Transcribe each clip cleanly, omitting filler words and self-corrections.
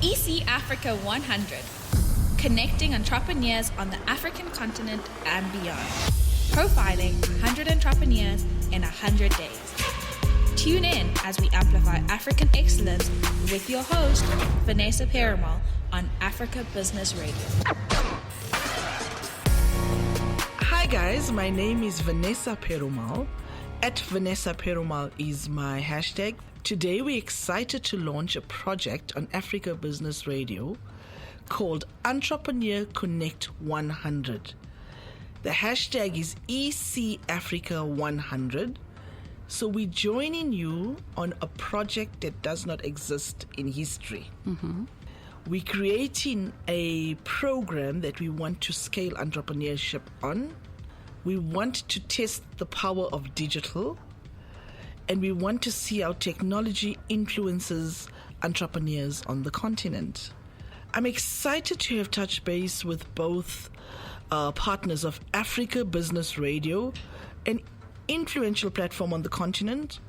EC Africa 100, connecting entrepreneurs on the African continent and beyond. Profiling 100 entrepreneurs in 100 days. Tune in as we amplify African excellence with your host, Vanessa Perumal, on Africa Business Radio. Hi guys, my name is Vanessa Perumal. At Vanessa Perumal is my hashtag. Today we're excited to launch a project on Africa Business Radio called Entrepreneur Connect 100. The hashtag is EC Africa 100. So we're joining you on a project that does not exist in history. Mm-hmm. We're creating a program that we want to scale entrepreneurship on. We want to test the power of digital, and we want to see how technology influences entrepreneurs on the continent. I'm excited to have touched base with both partners of Africa Business Radio, an influential platform on the continent,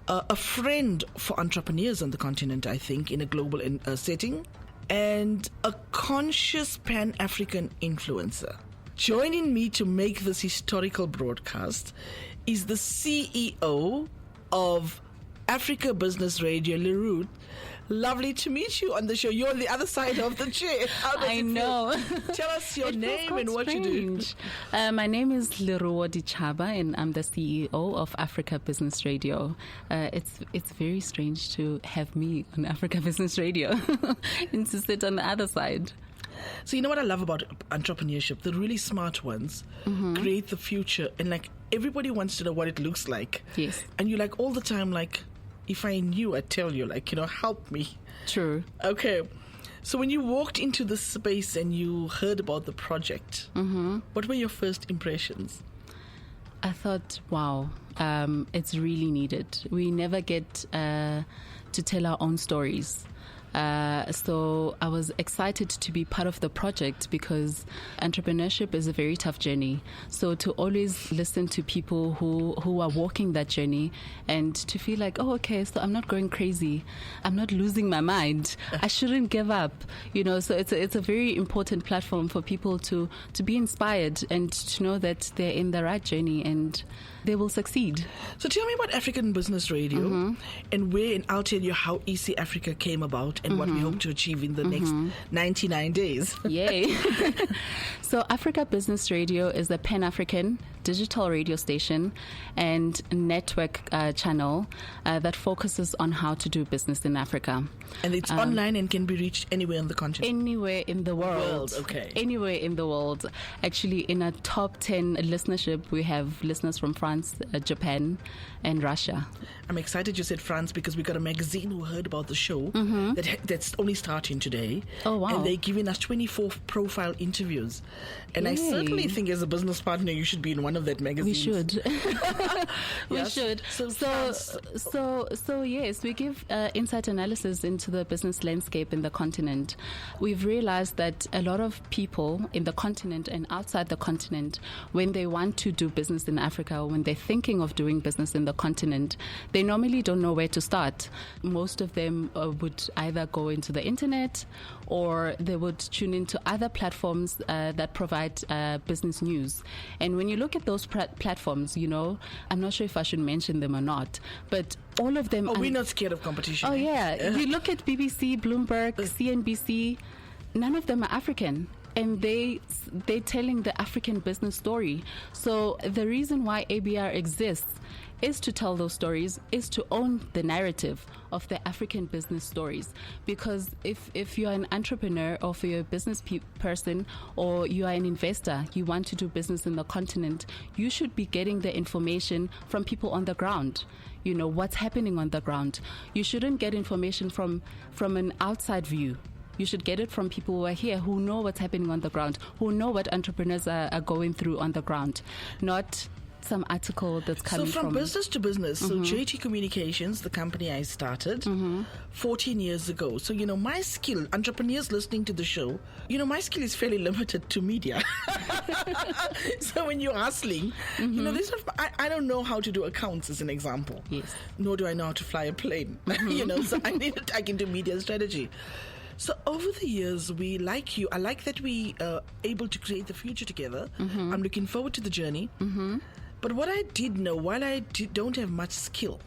a friend for entrepreneurs on the continent, I think, in a global setting, and a conscious Pan-African influencer. Joining me to make this historical broadcast is the CEO of Africa Business Radio, Leruo. Lovely to meet you on the show. You're on the other side of the chair. How does I know. Tell us your name and what you do. My name is Leruo Dichaba, and I'm the CEO of Africa Business Radio. It's very strange to have me on Africa Business Radio and to sit on the other side. So you know what I love about entrepreneurship? The really smart ones create the future, and like everybody wants to know what it looks like. Yes. And you like all the time like, if I knew, I'd tell you, like, help me. True. Okay. So when you walked into the space and you heard about the project, what were your first impressions? I thought, wow, it's really needed. We never get to tell our own stories. So I was excited to be part of the project because entrepreneurship is a very tough journey. So to always listen to people who are walking that journey and to feel like, oh, okay, so I'm not going crazy. I'm not losing my mind. I shouldn't give up. So it's a very important platform for people to be inspired and to know that they're in the right journey and they will succeed. So tell me about African Business Radio and where, and I'll tell you how EC Africa came about and what we hope to achieve in the next 99 days. Yay. So Africa Business Radio is a Pan-African digital radio station and network channel that focuses on how to do business in Africa. And it's online and can be reached anywhere on the continent? Anywhere in the world. Okay. Anywhere in the world. Actually, in our top 10 listenership, we have listeners from France, Japan, and Russia. I'm excited you said France because we got a magazine who heard about the show that's only starting today. Oh, wow. And they're giving us 24 profile interviews. And Yay. I certainly think as a business partner, you should be in one of that magazines. We should. We Yes. should. So yes, we give insight analysis into the business landscape in the continent. We've realized that a lot of people in the continent and outside the continent, when they want to do business in Africa, or when they're thinking of doing business in the continent, they normally don't know where to start. Most of them would either go into the internet or they would tune into other platforms that provide business news. And when you look at those platforms, I'm not sure if I should mention them or not, but all of them... Oh, we're not scared of competition. Oh, yeah. You look at BBC, Bloomberg, CNBC, none of them are African. And they're telling the African business story. So the reason why ABR exists is to tell those stories, is to own the narrative of the African business stories. Because if you're an entrepreneur or if you're a business person or you are an investor, you want to do business in the continent, you should be getting the information from people on the ground. What's happening on the ground. You shouldn't get information from an outside view. You should get it from people who are here, who know what's happening on the ground, who know what entrepreneurs are going through on the ground, not some article that's coming from business to business. So JT Communications, the company I started 14 years ago. So, my skill, entrepreneurs listening to the show, my skill is fairly limited to media. So when you're hustling, I don't know how to do accounts as an example. Yes. Nor do I know how to fly a plane. So I can do media strategy. So over the years, I like that we are able to create the future together. I'm looking forward to the journey. But what I did know, while I don't have much skill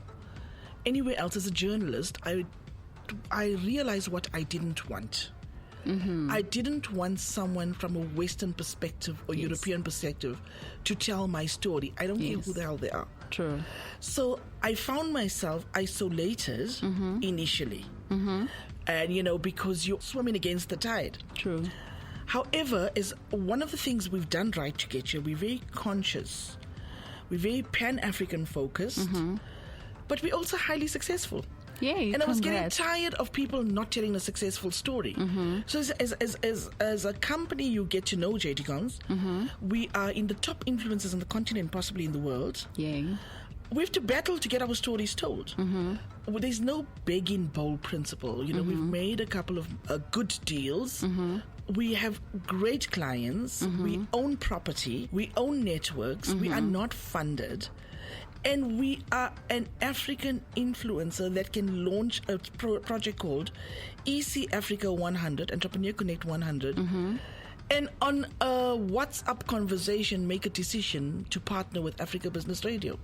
anywhere else as a journalist, I realized what I didn't want. I didn't want someone from a Western perspective or European perspective to tell my story. I don't care who the hell they are. True. So I found myself isolated initially. And, because you're swimming against the tide. True. However, as one of the things we've done right to get here, we're very conscious. We're very Pan-African focused. But we're also highly successful. Yay, and I was getting tired of people not telling a successful story. So as a company, you get to know JT Coms. We are in the top influencers on the continent, possibly in the world. Yay. We have to battle to get our stories told. Well, there's no begging bowl principle. We've made a couple of good deals. We have great clients. We own property. We own networks. We are not funded. And we are an African influencer that can launch a project called EC Africa 100, Entrepreneur Connect 100. And on a WhatsApp conversation, make a decision to partner with Africa Business Radio.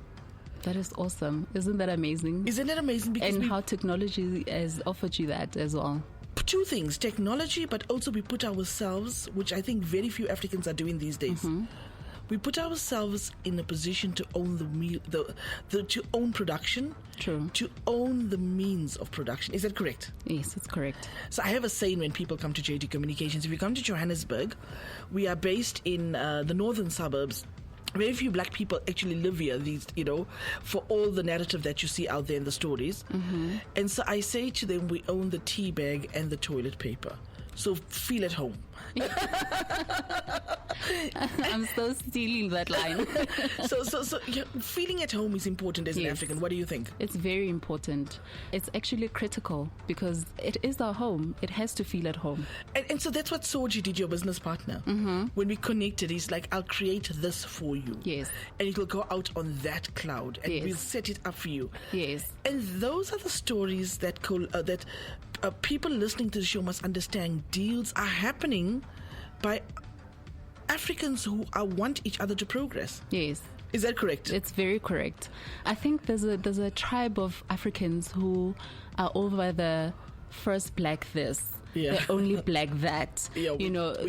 That is awesome. Isn't that amazing? Isn't that amazing? Because how technology has offered you that as well. Two things, technology, but also we put ourselves, which I think very few Africans are doing these days. We put ourselves in a position to own to own production. True. To own the means of production. Is that correct? Yes, it's correct. So I have a saying when people come to JT Communications. If you come to Johannesburg, we are based in the northern suburbs. Very few black people actually live here, for all the narrative that you see out there in the stories. And so I say to them, we own the tea bag and the toilet paper. So feel at home. I'm still stealing that line. So feeling at home is important as an African. What do you think? It's very important. It's actually critical because it is our home. It has to feel at home. And so that's what Soji did, your business partner. When we connected, he's like, I'll create this for you. Yes. And it will go out on that cloud and we'll set it up for you. Yes. And those are the stories that people listening to the show must understand. Deals are happening by Africans who want each other to progress. Yes. Is that correct? It's very correct. I think there's a tribe of Africans who are over the first black this. The only black that. We're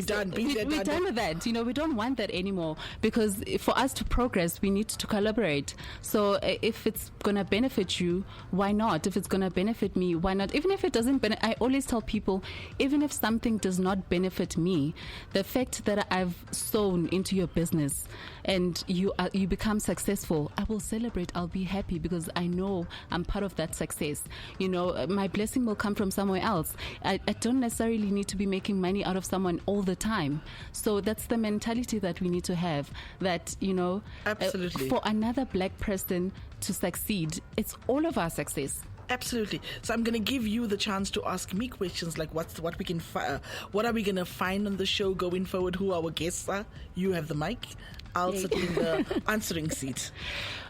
done. We're done with that. We don't want that anymore because for us to progress, we need to collaborate. So if it's going to benefit you, why not? If it's going to benefit me, why not? Even if it doesn't I always tell people, even if something does not benefit me, the fact that I've sown into your business and you become successful, I will celebrate. I'll be happy because I know I'm part of that success. My blessing will come from somewhere else. I don't necessarily need to be making money out of someone all the time. So that's the mentality that we need to have, that absolutely. For another black person to succeed, it's all of our success. Absolutely. So I'm going to give you the chance to ask me questions like what are we going to find on the show going forward, who our guests are. You have the mic. I'll sit in the answering seat.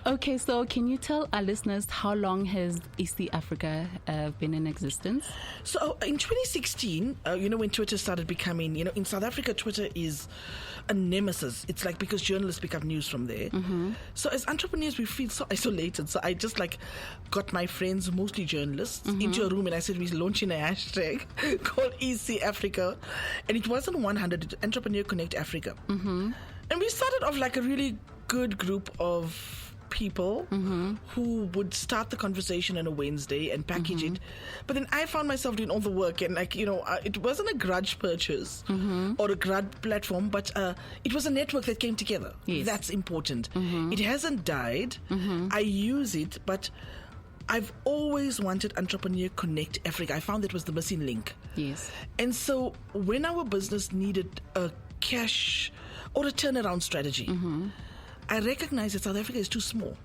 Okay, so can you tell our listeners how long has EC Africa been in existence? So in 2016, when Twitter started becoming, in South Africa, Twitter is a nemesis. It's like because journalists pick up news from there. So as entrepreneurs, we feel so isolated. So I just got my friends, mostly journalists, into a room and I said, we're launching a hashtag called EC Africa. And it wasn't 100, Entrepreneur Connect Africa. And we started off like a really good group of people who would start the conversation on a Wednesday and package it. But then I found myself doing all the work and it wasn't a grudge purchase or a grudge platform, but it was a network that came together. Yes. That's important. It hasn't died. I use it, but I've always wanted Entrepreneur Connect Africa. I found that was the missing link. Yes. And so when our business needed a cash or a turnaround strategy, I recognize that South Africa is too small.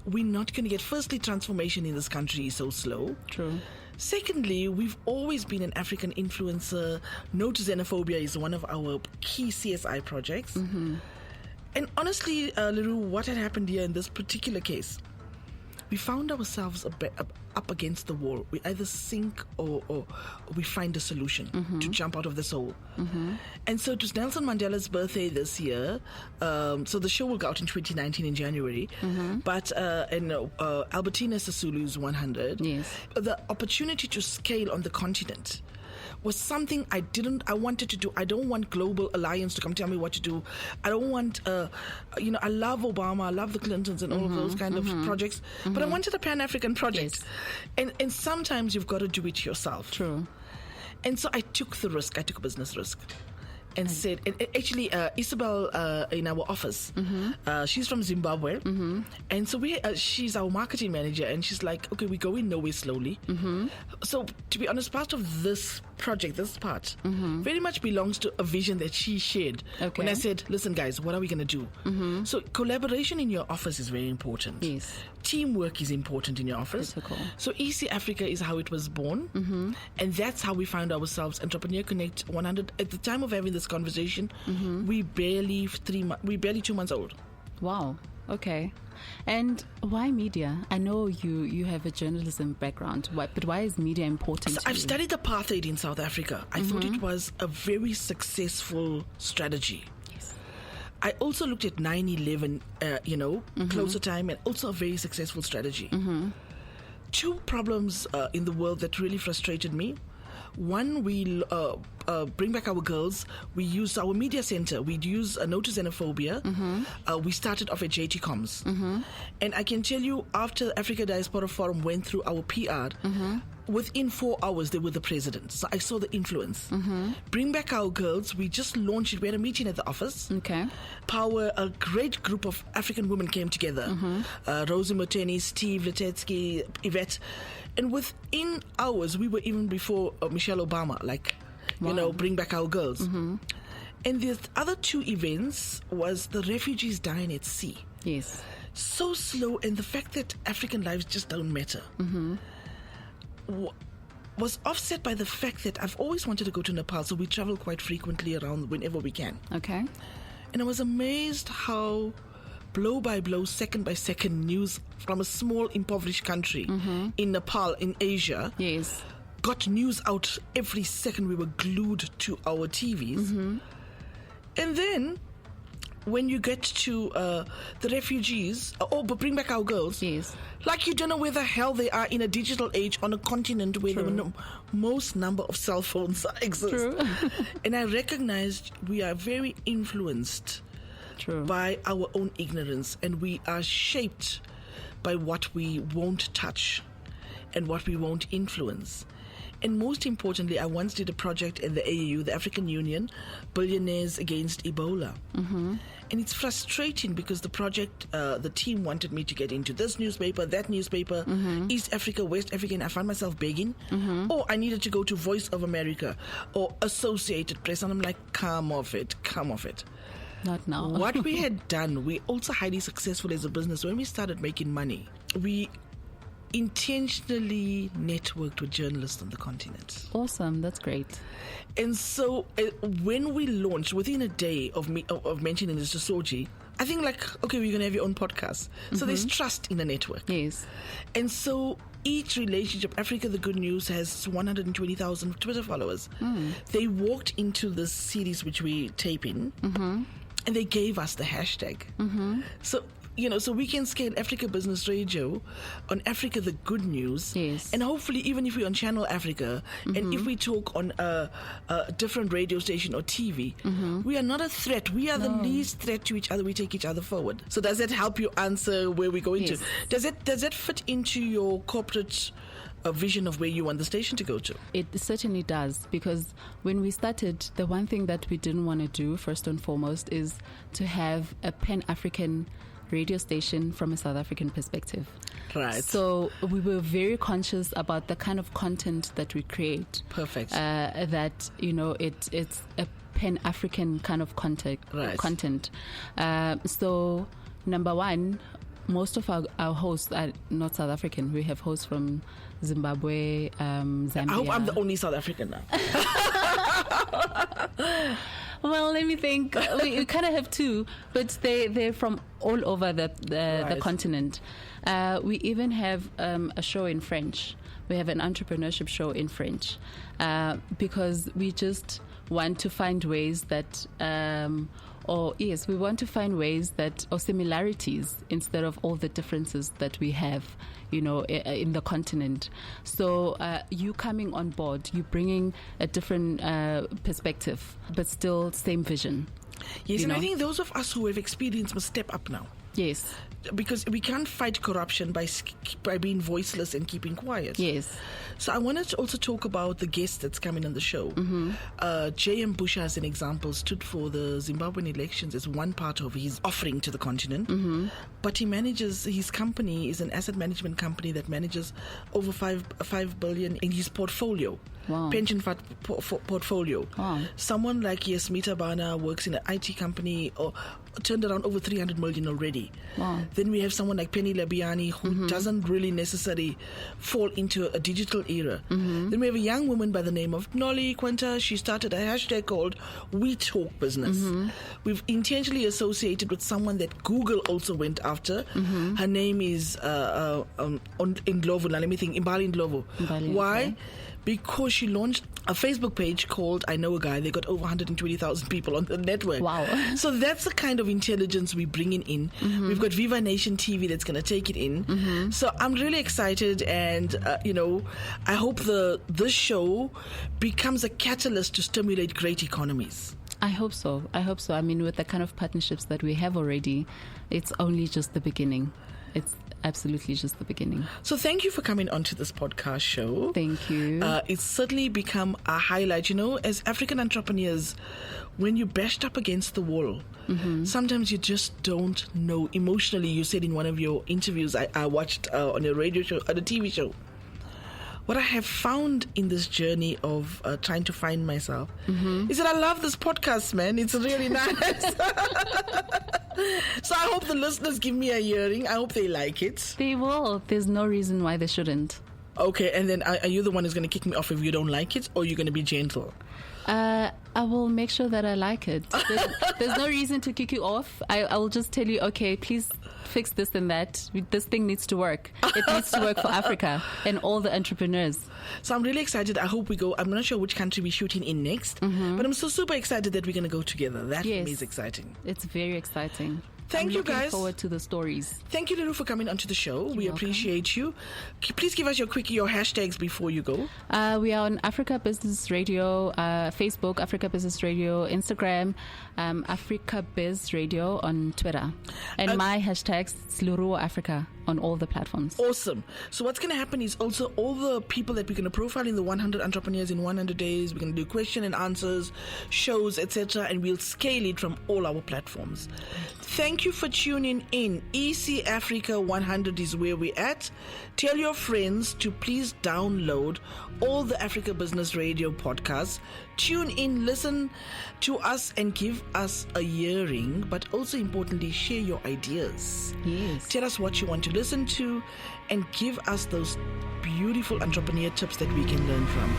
We're not going to get, firstly, transformation in this country is so slow. True. Secondly, we've always been an African influencer. No to Xenophobia is one of our key CSI projects. And honestly, Leruo, what had happened here in this particular case, we found ourselves up against the wall. We either sink or we find a solution to jump out of this hole. And so it was Nelson Mandela's birthday this year. So the show will go out in 2019 in January. But Albertina Sisulu's 100. Yes. The opportunity to scale on the continent was something I wanted to do. I don't want Global Alliance to come tell me what to do. I don't want, I love Obama, I love the Clintons and all of those kind of projects, but I wanted a Pan-African project. Yes. And sometimes you've got to do it yourself. True. And so I took the risk. I took a business risk. And said, and actually, Isabel in our office, she's from Zimbabwe, and so she's our marketing manager, and she's like, okay, we're going nowhere slowly. So to be honest, part of this project, this part, very much belongs to a vision that she shared. Okay. When I said, listen, guys, what are we going to do? So collaboration in your office is very important. Yes. Teamwork is important in your office. Critical. So EC Africa is how it was born, and that's how we found ourselves. Entrepreneur Connect 100. At the time of having this conversation, we barely 2 months old. Wow. Okay. And why media? I know you have a journalism background, but why is media important So to I've you? studied apartheid in South Africa. I thought it was a very successful strategy. Yes. I also looked at 9/11, closer time, and also a very successful strategy. Two problems in the world that really frustrated me. One, we bring back our girls. We use our media center. We'd use No to Xenophobia. We started off at JT Coms. And I can tell you, after Africa Diaspora Forum went through our PR, within 4 hours, they were the president. So I saw the influence. Bring Back Our Girls, we just launched it. We had a meeting at the office. Okay. Power, a great group of African women came together. Rosie Moteni, Steve Letetsky, Yvette. And within hours, we were even before Michelle Obama, Bring Back Our Girls. And the other two events was the refugees dying at sea. Yes. So slow, and the fact that African lives just don't matter was offset by the fact that I've always wanted to go to Nepal, so we travel quite frequently around whenever we can. Okay. And I was amazed how blow by blow, second by second news from a small impoverished country in Nepal, in Asia, Yes. got news out every second. We were glued to our TVs. And then when you get to the refugees, but Bring Back Our Girls, Yes. like you don't know where the hell they are in a digital age on a continent where the most number of cell phones exist. True. And I recognized we are very influenced True. by our own ignorance, and we are shaped by what we won't touch and what we won't influence. And most importantly, I once did a project in the AU, the African Union, Billionaires Against Ebola. And it's frustrating because the project, the team wanted me to get into this newspaper, that newspaper, East Africa, West Africa, and I found myself begging. Or I needed to go to Voice of America or Associated Press, and I'm like, come off it. Not now. What we had done, we also highly successful as a business. When we started making money, we intentionally networked with journalists on the continent. Awesome. That's great. And so when we launched, within a day of mentioning this to Soji, I think okay, we're going to have your own podcast. So there's trust in the network. Yes. And so each relationship, Africa the Good News has 120,000 Twitter followers. They walked into this series which we tape in, and they gave us the hashtag. So so we can scale Africa Business Radio on Africa the Good News. Yes. And hopefully, even if we're on Channel Africa, and if we talk on a different radio station or TV, we are not a threat. We are the least threat to each other. We take each other forward. So does that help you answer where we're going to? Does that fit into your corporate vision of where you want the station to go to? It certainly does, because when we started, the one thing that we didn't want to do, first and foremost, is to have a Pan-African radio station from a South African perspective. Right. So we were very conscious about the kind of content that we create. Perfect. That, it's a pan-African kind of content. So, number one, most of our hosts are not South African. We have hosts from Zimbabwe, Zambia. I hope I'm the only South African now. Well, let me think. We kind of have two, but they're from all over the continent. We even have a show in French. We have an entrepreneurship show in French because we just want to find ways that, we want to find ways or similarities instead of all the differences that we have, in the continent. So you coming on board, you bringing a different perspective, but still same vision. Yes, and I think those of us who have experience must step up now. Yes. Because we can't fight corruption by being voiceless and keeping quiet. Yes. So I wanted to also talk about the guest that's coming on the show. J.M. Busha, as an example, stood for the Zimbabwean elections as one part of his offering to the continent. But his company is an asset management company that manages over 5 billion in his portfolio. Wow. Pension fund portfolio. Wow. Someone like Yasmita Bana works in an IT company or turned around over 300 million already. Wow. Then we have someone like Penny Labiani who doesn't really necessarily fall into a digital era. Then we have a young woman by the name of Nolly Quinta. She started a hashtag called We Talk Business. We've intentionally associated with someone that Google also went after. Her name is Ndlovu. Now let me think. Imbali Ndlovu. Why? Okay. Because she launched a Facebook page called I Know a Guy. They got over 120,000 people on the network. Wow. So that's the kind of intelligence we're bringing in. We've got Viva Nation TV that's going to take it in. So I'm really excited, and I hope this show becomes a catalyst to stimulate great economies. I hope so. I mean, with the kind of partnerships that we have already, it's only just the beginning. It's absolutely just the beginning. So thank you for coming onto this podcast show. Thank you. It's certainly become a highlight. As African entrepreneurs, when you're bashed up against the wall, sometimes you just don't know emotionally. You said in one of your interviews I watched on a radio show, on a TV show, what I have found in this journey of trying to find myself is that I love this podcast, man. It's really nice. So I hope the listeners give me a hearing. I hope they like it. They will. There's no reason why they shouldn't. Okay, and then are you the one who's going to kick me off if you don't like it, or you're going to be gentle? I will make sure that I like it. There's no reason to kick you off. I will just tell you, okay, please fix this and that. This thing needs to work. It needs to work for Africa and all the entrepreneurs. So I'm really excited. I hope we go. I'm not sure which country we're shooting in next, but I'm so super excited that we're going to go together. That for me is exciting. It's very exciting. Thank you, guys. Looking forward to the stories. Thank you, Leruo, for coming onto the show. We appreciate you. Please give us your hashtags before you go. We are on Africa Business Radio, Facebook, Africa Business Radio, Instagram, Africa Biz Radio on Twitter. And my hashtags, Leruo Africa, on all the platforms. Awesome. So what's going to happen is also all the people that we're going to profile in the 100 Entrepreneurs in 100 Days, we're going to do question and answers, shows, etc. And we'll scale it from all our platforms. Thank you for tuning in. EC Africa 100 is where we're at. Tell your friends to please download all the Africa Business Radio podcasts. Tune in, listen to us, and give us a hearing. But also importantly, share your ideas. Yes. Tell us what you want to listen to, and give us those beautiful entrepreneur tips that we can learn from.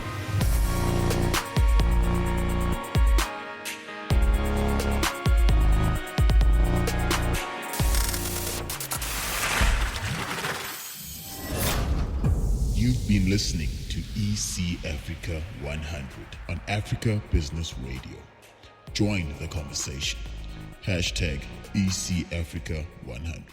You've been listening to EC Africa 100 on Africa Business Radio. Join the conversation. #EC Africa 100.